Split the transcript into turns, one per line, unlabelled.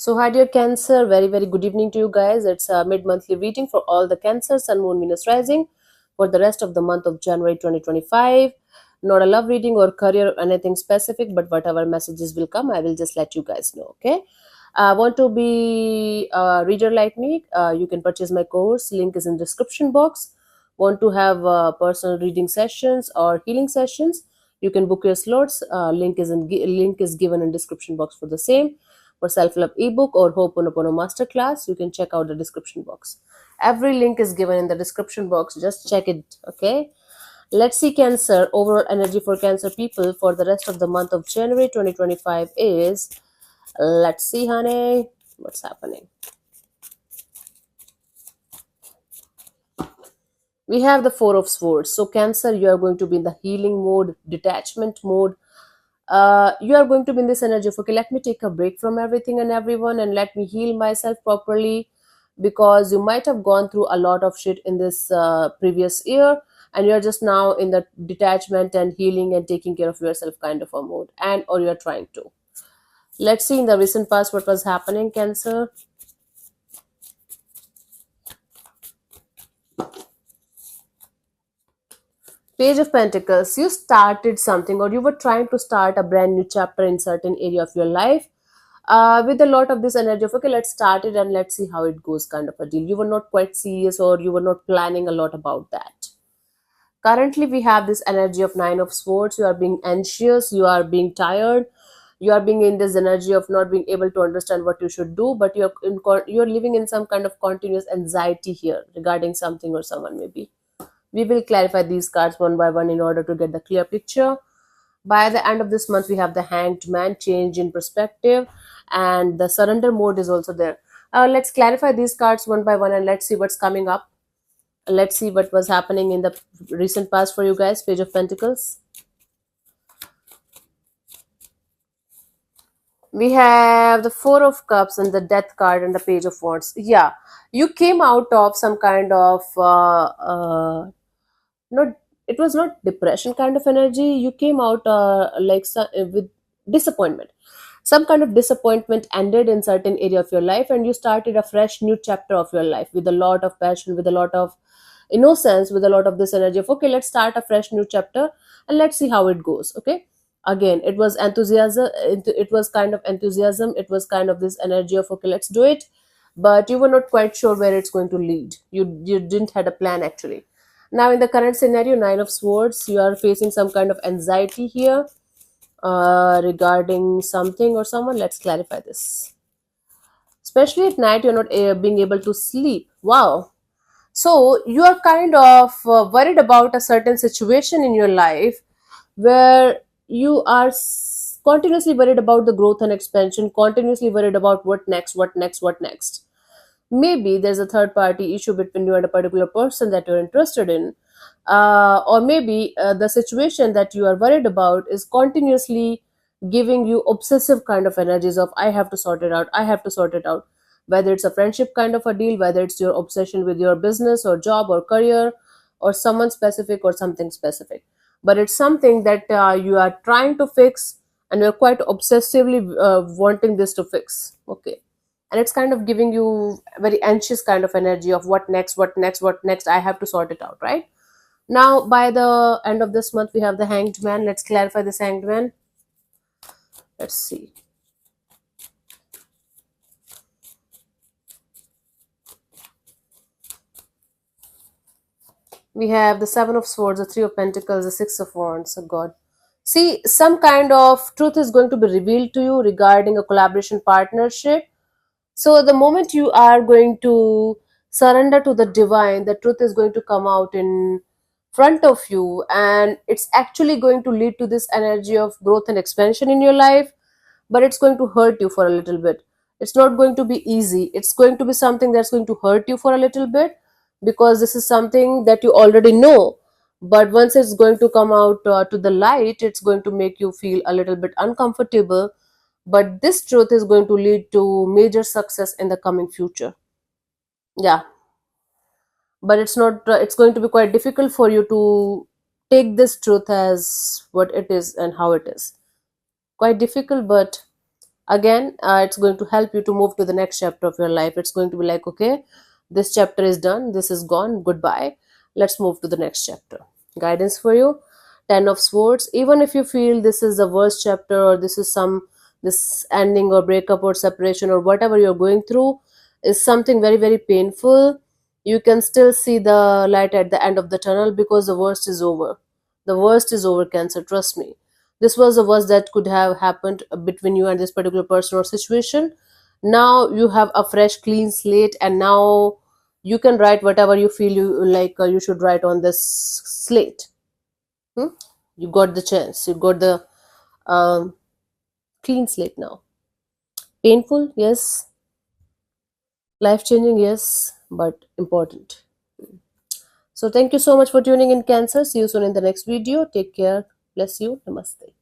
So, hi dear Cancer, very good evening to you guys. It's a mid-monthly reading for all the Cancer, Sun, Moon, Venus rising for the rest of the month of January 2025. Not a love reading or career or anything specific, but whatever messages will come, I will just let you guys know. Okay. Want to be a reader like me? You can purchase my course. Link is in description box. Want to have personal reading sessions or healing sessions? You can book your slots. Link is given in description box for the same. For self-love ebook or Ho'oponopono masterclass, you can check out the description box. Every link is given in the description box. Just check it. Okay. Let's see Cancer. Overall energy for Cancer people for the rest of the month of January 2025 is. Let's see, honey, what's happening. We have the Four of Swords. So, Cancer, you are going to be in the healing mode, detachment mode. You are going to be in this energy of, okay, let me take a break from everything and everyone and let me heal myself properly, because you might have gone through a lot of shit in this previous year, and you're just now in the detachment and healing and taking care of yourself kind of a mode, and or you're trying to. Let's see in the recent past what was happening, Cancer. Page of Pentacles, you started something or you were trying to start a brand new chapter in certain area of your life with a lot of this energy of, okay, let's start it and let's see how it goes kind of a deal. You were not quite serious or you were not planning a lot about that. Currently, we have this energy of Nine of Swords. You are being anxious, you are being tired, you are being in this energy of not being able to understand what you should do, but you're living in some kind of continuous anxiety here regarding something or someone maybe. We will clarify these cards one by one in order to get the clear picture. By the end of this month, we have the Hanged Man, change in perspective, and the surrender mode is also there. Let's clarify these cards one by one and let's see what's coming up. Let's see what was happening in the recent past for you guys. Page of Pentacles. We have the Four of Cups and the Death card and the Page of Wands. Yeah, you came out of some kind of not, it was not depression kind of energy. You came out with disappointment. Some kind of disappointment ended in certain area of your life, and you started a fresh new chapter of your life with a lot of passion, with a lot of innocence, with a lot of this energy of, okay, let's start a fresh new chapter and let's see how it goes. Okay, again, it was enthusiasm, it was kind of enthusiasm, it was kind of this energy of, okay, let's do it, but you were not quite sure where it's going to lead. You didn't had a plan actually. Now, in the current scenario, Nine of Swords, you are facing some kind of anxiety here regarding something or someone. Let's clarify this. Especially at night, you're not being able to sleep. Wow. So, you are kind of worried about a certain situation in your life where you are continuously worried about the growth and expansion, continuously worried about what next, what next, what next. Maybe there's a third party issue between you and a particular person that you're interested in, or maybe the situation that you are worried about is continuously giving you obsessive kind of energies of, I have to sort it out, I have to sort it out, whether it's a friendship kind of a deal, whether it's your obsession with your business or job or career or someone specific or something specific, but it's something that you are trying to fix and you're quite obsessively wanting this to fix. Okay, and it's kind of giving you very anxious kind of energy of, what next, what next, what next, I have to sort it out, right? Now, by the end of this month, we have the Hanged Man. Let's clarify this Hanged Man. Let's see. We have the Seven of Swords, the Three of Pentacles, the Six of Wands. Oh God. See, some kind of truth is going to be revealed to you regarding a collaboration partnership. So the moment you are going to surrender to the divine, the truth is going to come out in front of you, and it's actually going to lead to this energy of growth and expansion in your life, but it's going to hurt you for a little bit. It's not going to be easy. It's going to be something that's going to hurt you for a little bit, because this is something that you already know, but once it's going to come out to the light, it's going to make you feel a little bit uncomfortable, but this truth is going to lead to major success in the coming future. Yeah, but it's not it's going to be quite difficult for you to take this truth as what it is and how it is. Quite difficult, but again, it's going to help you to move to the next chapter of your life. It's going to be like, okay, this chapter is done, this is gone, goodbye, let's move to the next chapter. Guidance for you: Ten of Swords. Even if you feel this is the worst chapter, or this is some, this ending or breakup or separation or whatever you're going through is something very very painful, you can still see the light at the end of the tunnel, because the worst is over. The worst is over, Cancer, trust me. This was the worst that could have happened between you and this particular person or situation. Now you have a fresh clean slate, and now you can write whatever you feel you like, you should write on this slate. Hmm? You got the chance, you got the um, clean slate now. Painful, yes. Life changing, yes, but important. So thank you so much for tuning in, Cancer. See you soon in the next video. Take care. Bless you. Namaste.